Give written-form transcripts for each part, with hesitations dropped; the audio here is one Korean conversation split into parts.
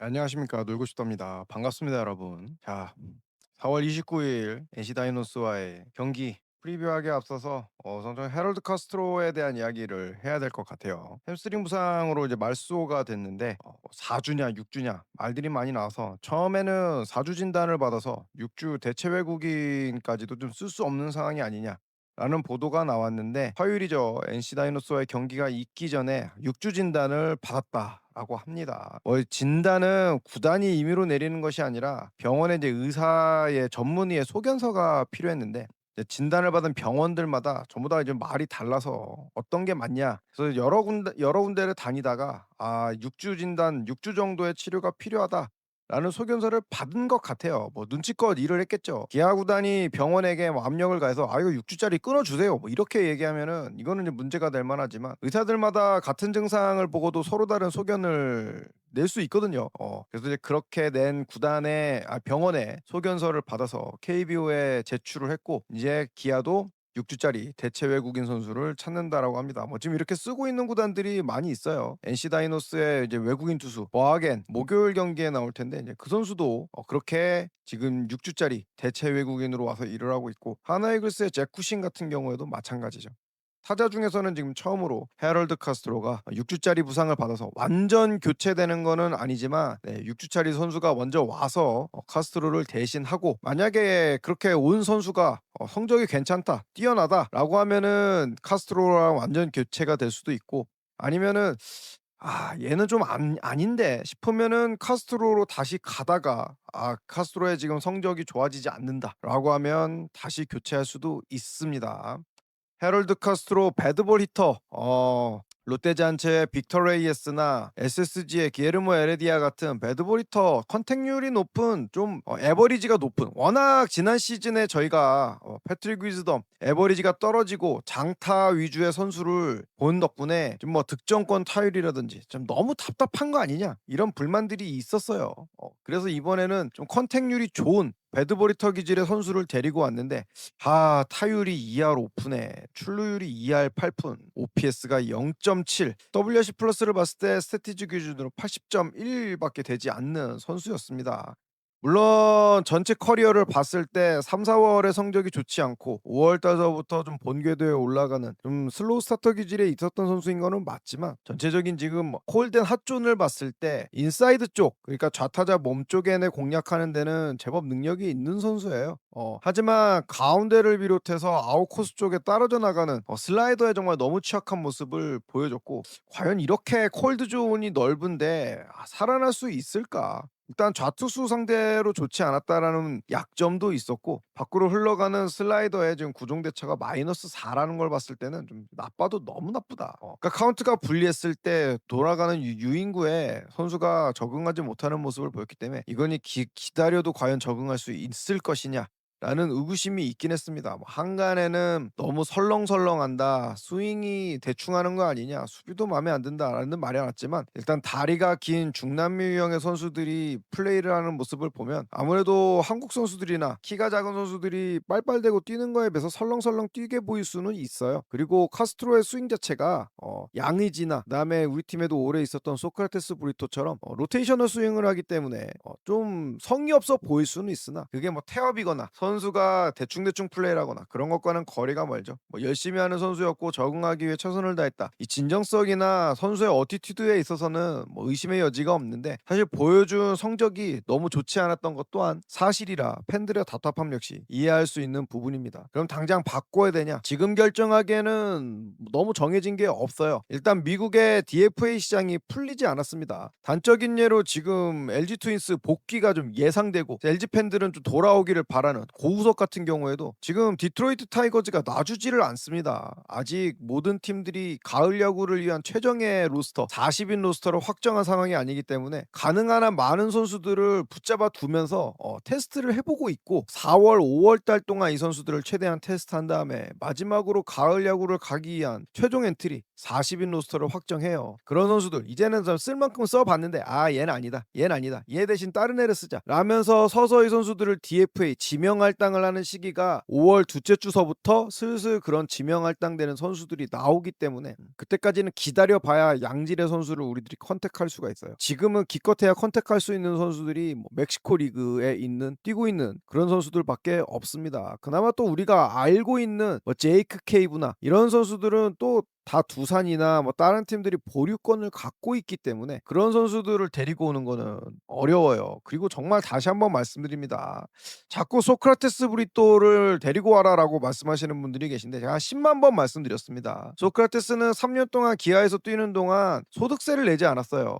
안녕하십니까. 놀고 싶답니다. 반갑습니다, 여러분. 자, 4월 29일 NC 다이노스와의 경기 프리뷰하기에 앞서서 선정 헤럴드 카스트로에 대한 이야기를 해야 될 것 같아요. 햄스트링 부상으로 이제 말소가 됐는데 4주냐 6주냐 말들이 많이 나와서 처음에는 4주 진단을 받아서 6주 대체 외국인까지도 좀 쓸 수 없는 상황이 아니냐. 라는 보도가 나왔는데 화요일이죠. NC 다이노스와의 경기가 있기 전에 6주 진단을 받았다라고 합니다. 진단은 구단이 임의로 내리는 것이 아니라 병원의 이제 의사의 전문의의 소견서가 필요했는데 이제 진단을 받은 병원들마다 전부 다 이제 말이 달라서 어떤 게 맞냐. 그래서 여러 군데를 다니다가 6주 진단, 6주 정도의 치료가 필요하다. 라는 소견서를 받은 것 같아요. 뭐 눈치껏 일을 했겠죠. 기아 구단이 병원에게 뭐 압력을 가해서 이거 6주짜리 끊어주세요. 뭐 이렇게 얘기하면은 이거는 이제 문제가 될 만하지만 의사들마다 같은 증상을 보고도 서로 다른 소견을 낼 수 있거든요. 그래서 이제 그렇게 낸 구단의 병원에 소견서를 받아서 KBO에 제출을 했고 이제 기아도 6주짜리 대체 외국인 선수를 찾는다라고 합니다. 뭐 지금 이렇게 쓰고 있는 구단들이 많이 있어요. NC 다이노스의 이제 외국인 투수 버하겐 목요일 경기에 나올 텐데 이제 그 선수도 그렇게 지금 6주짜리 대체 외국인으로 와서 일을 하고 있고 하나이글스의 잭 쿠신 같은 경우에도 마찬가지죠. 타자 중에서는 지금 처음으로 헤럴드 카스트로가 6주짜리 부상을 받아서 완전 교체되는 거는 아니지만 6주짜리 선수가 먼저 와서 카스트로를 대신하고 만약에 그렇게 온 선수가 성적이 괜찮다, 뛰어나다라고 하면은 카스트로랑 완전 교체가 될 수도 있고 아니면은 얘는 좀 아닌데 싶으면은 카스트로로 다시 가다가 카스트로의 지금 성적이 좋아지지 않는다라고 하면 다시 교체할 수도 있습니다. 헤럴드 카스트로 배드볼 히터 롯데자이언츠의 빅터 레이에스나 SSG의 기에르모 에레디아 같은 배드볼 히터 컨택률이 높은 좀 에버리지가 높은 워낙 지난 시즌에 저희가 패트릭 위즈덤 에버리지가 떨어지고 장타 위주의 선수를 본 덕분에 좀 뭐 득점권 타율이라든지 좀 너무 답답한 거 아니냐 이런 불만들이 있었어요. 그래서 이번에는 좀 컨택률이 좋은 배드볼 히터 기질의 선수를 데리고 왔는데 타율이 2할 오픈에 출루율이 2할 8푼, OPS가 0.7, WRC 플러스를 봤을 때 스태티즈 기준으로 80.1밖에 되지 않는 선수였습니다. 물론 전체 커리어를 봤을 때 3, 4월의 성적이 좋지 않고 5월 달서부터 좀 본궤도에 올라가는 좀 슬로우 스타터 기질에 있었던 선수인 거는 맞지만 전체적인 지금 콜덴 핫존을 봤을 때 인사이드 쪽 그러니까 좌타자 몸 쪽에 공략하는 데는 제법 능력이 있는 선수예요. 하지만 가운데를 비롯해서 아웃코스 쪽에 떨어져 나가는 슬라이더에 정말 너무 취약한 모습을 보여줬고 과연 이렇게 콜드 존이 넓은데 살아날 수 있을까? 일단 좌투수 상대로 좋지 않았다라는 약점도 있었고 밖으로 흘러가는 슬라이더에 지금 구종 대처가 -4라는 걸 봤을 때는 좀 나빠도 너무 나쁘다. 그러니까 카운트가 불리했을 때 돌아가는 유인구에 선수가 적응하지 못하는 모습을 보였기 때문에 이거니 기다려도 과연 적응할 수 있을 것이냐 라는 의구심이 있긴 했습니다. 한간에는 너무 설렁설렁한다. 스윙이 대충 하는 거 아니냐. 수비도 마음에 안 든다라는 말이 나왔지만 일단 다리가 긴 중남미 유형의 선수들이 플레이를 하는 모습을 보면 아무래도 한국 선수들이나 키가 작은 선수들이 빨빨대고 뛰는 거에 비해서 설렁설렁 뛰게 보일 수는 있어요. 그리고 카스트로의 스윙 자체가 양의지나 그다음에 우리 팀에도 오래 있었던 소크라테스 브리토처럼 로테이셔널 스윙을 하기 때문에 좀 성의 없어 보일 수는 있으나 그게 뭐 태업이거나 선수가 대충대충 플레이를 하거나 그런 것과는 거리가 멀죠. 뭐 열심히 하는 선수였고 적응하기 위해 최선을 다했다. 이 진정성이나 선수의 어티튜드에 있어서는 뭐 의심의 여지가 없는데 사실 보여준 성적이 너무 좋지 않았던 것 또한 사실이라 팬들의 답답함 역시 이해할 수 있는 부분입니다. 그럼 당장 바꿔야 되냐? 지금 결정하기에는 너무 정해진 게 없어요. 일단 미국의 DFA 시장이 풀리지 않았습니다. 단적인 예로 지금 LG 트윈스 복귀가 좀 예상되고 LG 팬들은 좀 돌아오기를 바라는 고우석 같은 경우에도 지금 디트로이트 타이거즈가 놔주지를 않습니다. 아직 모든 팀들이 가을 야구를 위한 최정예 로스터 40인 로스터를 확정한 상황이 아니기 때문에 가능한 한 많은 선수들을 붙잡아 두면서 테스트를 해보고 있고 4월 5월 달 동안 이 선수들을 최대한 테스트한 다음에 마지막으로 가을 야구를 가기 위한 최종 엔트리 40인 로스터를 확정해요. 그런 선수들 이제는 좀 쓸 만큼 써봤는데 얘는 아니다 얘는 아니다 얘 대신 다른 애를 쓰자 라면서 서서히 선수들을 DFA 지명할 지명할당을 하는 시기가 5월 둘째 주서부터 슬슬 그런 지명할당되는 선수들이 나오기 때문에 그때까지는 기다려봐야 양질의 선수를 우리들이 컨택할 수가 있어요. 지금은 기껏해야 컨택할 수 있는 선수들이 뭐 멕시코 리그에 있는 뛰고 있는 그런 선수들밖에 없습니다. 그나마 또 우리가 알고 있는 뭐 제이크 케이브나 이런 선수들은 또 다 두산이나 뭐 다른 팀들이 보류권을 갖고 있기 때문에 그런 선수들을 데리고 오는 거는 어려워요. 그리고 정말 다시 한번 말씀드립니다. 자꾸 소크라테스 브리또를 데리고 와라라고 말씀하시는 분들이 계신데 제가 10만 번 말씀드렸습니다. 소크라테스는 3년 동안 기아에서 뛰는 동안 소득세를 내지 않았어요.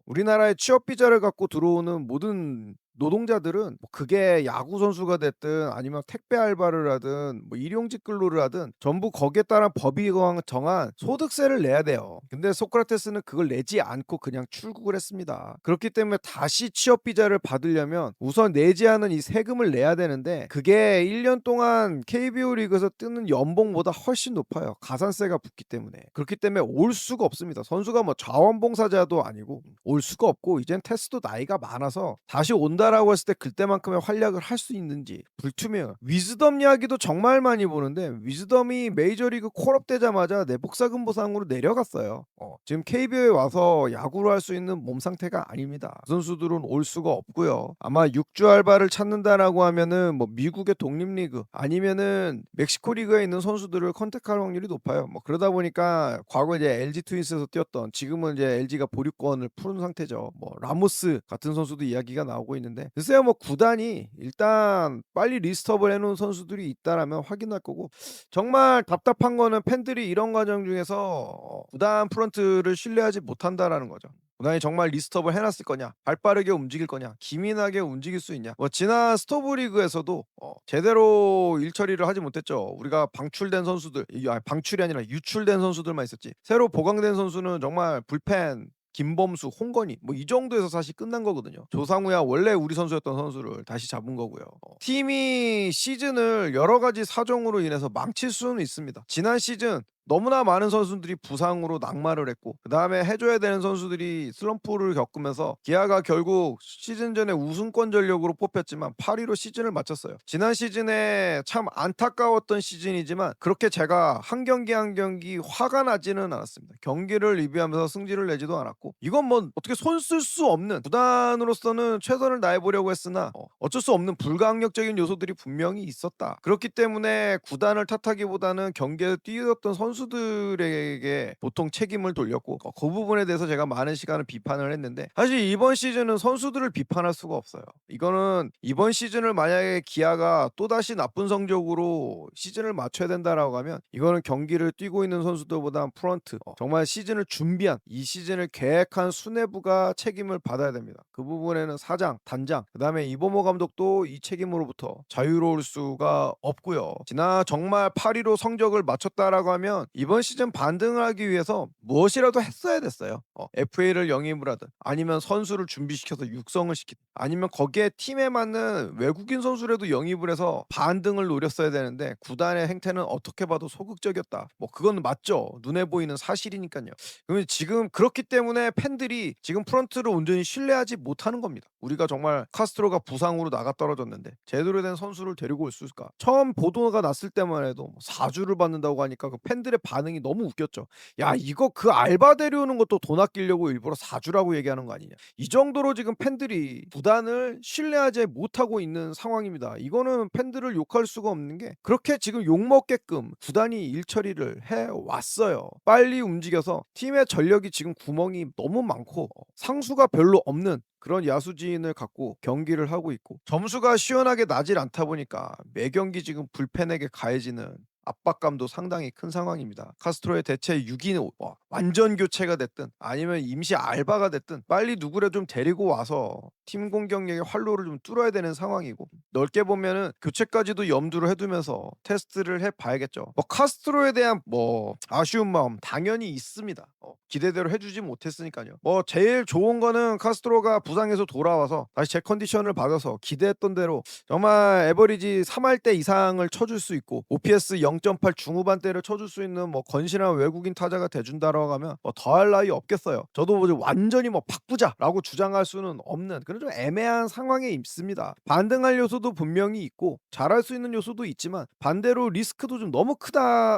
우리나라에 취업 비자를 갖고 들어오는 모든 노동자들은 뭐 그게 야구 선수가 됐든 아니면 택배 알바를 하든 뭐 일용직 근로를 하든 전부 거기에 따른 법이 정한 소득세를 내야 돼요. 근데 소크라테스는 그걸 내지 않고 그냥 출국을 했습니다. 그렇기 때문에 다시 취업 비자를 받으려면 우선 내지 않은 이 세금을 내야 되는데 그게 1년 동안 KBO 리그에서 뜨는 연봉보다 훨씬 높아요. 가산세가 붙기 때문에. 그렇기 때문에 올 수가 없습니다. 선수가 뭐 자원봉사자도 아니고 올 수가 없고 이젠 테스도 나이가 많아서 다시 온다라고 했을 때 그때만큼의 활약을 할 수 있는지 불투명해요. 위즈덤 이야기도 정말 많이 보는데 위즈덤이 메이저리그 콜업 되자마자 내복사금 보상으로 내려갔어요. 지금 KBO에 와서 야구를 할 수 있는 몸 상태가 아닙니다. 그 선수들은 올 수가 없고요. 아마 6주 알바를 찾는다라고 하면은 뭐 미국의 독립리그 아니면은 멕시코 리그에 있는 선수들을 컨택할 확률이 높아요. 뭐 그러다 보니까 과거 이제 LG 트윈스에서 뛰었던 지금은 이제 LG가 보류권을 푸른 상태죠. 뭐 라모스 같은 선수도 이야기가 나오고 있는데 글쎄요 뭐 구단이 일단 빨리 리스트업을 해놓은 선수들이 있다라면 확인할 거고 정말 답답한 거는 팬들이 이런 과정 중에서 구단 프런트를 신뢰하지 못한다라는 거죠. 구단이 정말 리스트업을 해놨을 거냐, 발빠르게 움직일 거냐, 기민하게 움직일 수 있냐. 뭐 지난 스토브 리그에서도 제대로 일 처리를 하지 못했죠. 우리가 방출된 선수들, 방출이 아니라 유출된 선수들만 있었지. 새로 보강된 선수는 정말 불펜 김범수, 홍건희 뭐 이 정도에서 사실 끝난 거거든요. 조상우야 원래 우리 선수였던 선수를 다시 잡은 거고요. 팀이 시즌을 여러 가지 사정으로 인해서 망칠 수는 있습니다. 지난 시즌 너무나 많은 선수들이 부상으로 낙마를 했고 그 다음에 해줘야 되는 선수들이 슬럼프를 겪으면서 기아가 결국 시즌 전에 우승권 전력으로 뽑혔지만 8위로 시즌을 마쳤어요. 지난 시즌에 참 안타까웠던 시즌이지만 그렇게 제가 한 경기 한 경기 화가 나지는 않았습니다. 경기를 리뷰하면서 승질을 내지도 않았고 이건 뭐 어떻게 손 쓸 수 없는 구단으로서는 최선을 다해보려고 했으나 어쩔 수 없는 불가항력적인 요소들이 분명히 있었다. 그렇기 때문에 구단을 탓하기보다는 경기에 뛰었던 선수들에게 보통 책임을 돌렸고 그 부분에 대해서 제가 많은 시간을 비판을 했는데 사실 이번 시즌은 선수들을 비판할 수가 없어요. 이거는 이번 시즌을 만약에 기아가 또다시 나쁜 성적으로 시즌을 맞춰야 된다라고 하면 이거는 경기를 뛰고 있는 선수들보다 프런트 정말 시즌을 준비한 이 시즌을 계획한 수뇌부가 책임을 받아야 됩니다. 그 부분에는 사장, 단장, 그다음에 이범호 감독도 이 책임으로부터 자유로울 수가 없고요. 지난 정말 8위로 성적을 맞췄다라고 하면 이번 시즌 반등을 하기 위해서 무엇이라도 했어야 됐어요. FA를 영입을 하든 아니면 선수를 준비시켜서 육성을 시키든 아니면 거기에 팀에 맞는 외국인 선수라도 영입을 해서 반등을 노렸어야 되는데 구단의 행태는 어떻게 봐도 소극적이었다. 뭐 그건 맞죠. 눈에 보이는 사실이니까요. 그러면 지금 그렇기 때문에 팬들이 지금 프런트를 온전히 신뢰하지 못하는 겁니다. 우리가 정말 카스트로가 부상으로 나가 떨어졌는데 제대로 된 선수를 데리고 올 수 있을까? 처음 보도가 났을 때만 해도 4주를 받는다고 하니까 그 팬들의 반응이 너무 웃겼죠. 야 이거 그 알바 데려오는 것도 돈 아끼려고 일부러 4주라고 얘기하는 거 아니냐. 이 정도로 지금 팬들이 구단을 신뢰하지 못하고 있는 상황입니다. 이거는 팬들을 욕할 수가 없는 게 그렇게 지금 욕먹게끔 구단이 일 처리를 해왔어요. 빨리 움직여서 팀의 전력이 지금 구멍이 너무 많고 상수가 별로 없는 그런 야수진을 갖고 경기를 하고 있고 점수가 시원하게 나질 않다 보니까 매 경기 지금 불펜에게 가해지는 압박감도 상당히 큰 상황입니다. 카스트로의 대체 6인 완전 교체가 됐든 아니면 임시 알바가 됐든 빨리 누구를 좀 데리고 와서 팀 공격력의 활로를 좀 뚫어야 되는 상황이고 넓게 보면은 교체까지도 염두를 해두면서 테스트를 해봐야겠죠. 뭐 카스트로에 대한 뭐 아쉬운 마음 당연히 있습니다. 기대대로 해주지 못했으니까요. 뭐 제일 좋은 거는 카스트로가 부상에서 돌아와서 다시 제 컨디션을 받아서 기대했던 대로 정말 에버리지 3할 때 이상을 쳐줄 수 있고 OPS 0.8 중후반대를 쳐줄 수 있는 뭐 건실한 외국인 타자가 돼준다라고 하면 뭐 더할 나위 없겠어요. 저도 뭐 완전히 뭐 바꾸자라고 주장할 수는 없는 그런 좀 애매한 상황에 있습니다. 반등할 요소도 분명히 있고 잘할 수 있는 요소도 있지만 반대로 리스크도 좀 너무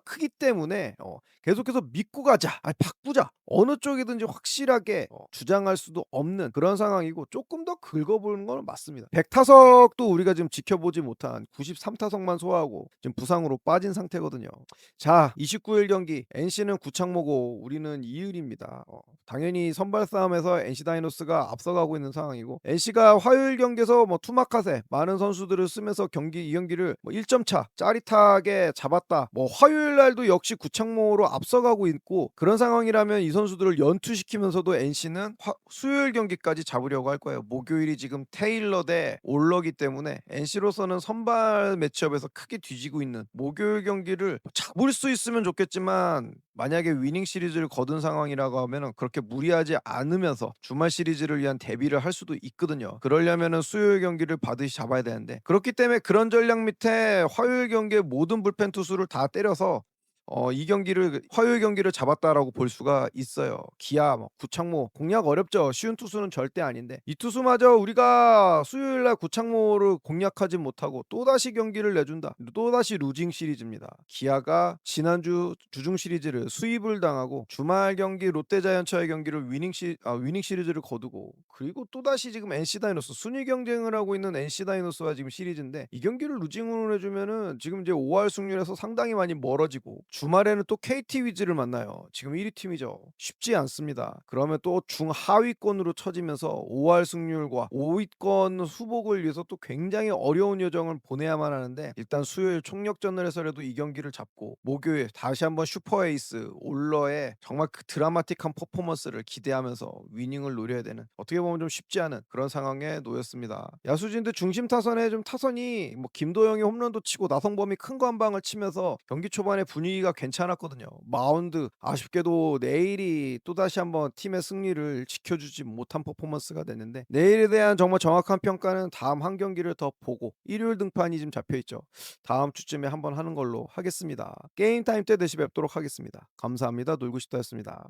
크기 때문에 계속해서 믿고 가자, 아니 바꾸자, 어느 쪽이든지 확실하게 주장할 수도 없는 그런 상황이고 조금 더 긁어보는 건 맞습니다. 100타석도 우리가 지금 지켜보지 못한 93타석만 소화하고 지금 부상으로 빠진 상태거든요. 자, 29일 경기 NC는 구창모고 우리는 이을입니다. 당연히 선발 싸움에서 NC 다이노스가 앞서가고 있는 상황이고 NC가 화요일 경기에서 뭐 투마카세 많은 선수들을 쓰면서 이 경기를 뭐 1점 차 짜릿하게 잡았다. 뭐 화요일 날도 역시 구창모로 앞서가고 있고 그런 상황이라면 이 선수들을 연투시키면서도 NC는 수요일 경기까지 잡으려고 할 거예요. 목요일이 지금 테일러 대 올러기 때문에 NC로서는 선발 매치업에서 크게 뒤지고 있는 목요일 경기를 잡을 수 있으면 좋겠지만 만약에 위닝 시리즈를 거둔 상황이라고 하면은 그렇게 무리하지 않으면서 주말 시리즈를 위한 대비를 할 수도 있거든요. 그러려면은 수요일 경기를 반드시 잡아야 되는데 그렇기 때문에 그런 전략 밑에 화요일 경기에 모든 불펜 투수를 다 때려서 이 경기를 화요일 경기를 잡았다라고 볼 수가 있어요. 기아, 뭐 구창모 공략 어렵죠. 쉬운 투수는 절대 아닌데 이 투수마저 우리가 수요일 날 구창모를 공략하지 못하고 또다시 경기를 내준다. 또다시 루징 시리즈입니다. 기아가 지난주 주중 시리즈를 수입을 당하고 주말 경기 롯데자이언츠와의 경기를 위닝 시리즈를 거두고 그리고 또다시 지금 NC 다이노스 순위 경쟁을 하고 있는 NC 다이노스와 지금 시리즈인데 이 경기를 루징으로 해주면은 지금 이제 5할 승률에서 상당히 많이 멀어지고 주말에는 또 KT 위즈를 만나요. 지금 1위 팀이죠. 쉽지 않습니다. 그러면 또 중하위권으로 처지면서 5할 승률과 5위권 후복을 위해서 또 굉장히 어려운 여정을 보내야만 하는데 일단 수요일 총력전을 해서라도 이 경기를 잡고 목요일 다시 한번 슈퍼에이스 올러의 정말 그 드라마틱한 퍼포먼스를 기대하면서 위닝을 노려야 되는 어떻게 보면 좀 쉽지 않은 그런 상황에 놓였습니다. 야수진들 중심 타선에 좀 타선이 뭐 김도영이 홈런도 치고 나성범이 큰 거 한 방을 치면서 경기 초반에 분위기가 괜찮았거든요. 마운드 아쉽게도 내일이 또다시 한번 팀의 승리를 지켜주지 못한 퍼포먼스가 됐는데 내일에 대한 정말 정확한 평가는 다음 한 경기를 더 보고 일요일 등판이 지금 잡혀있죠. 다음 주쯤에 한번 하는 걸로 하겠습니다. 게임 타임 때 다시 뵙도록 하겠습니다. 감사합니다. 놀고 싶다였습니다.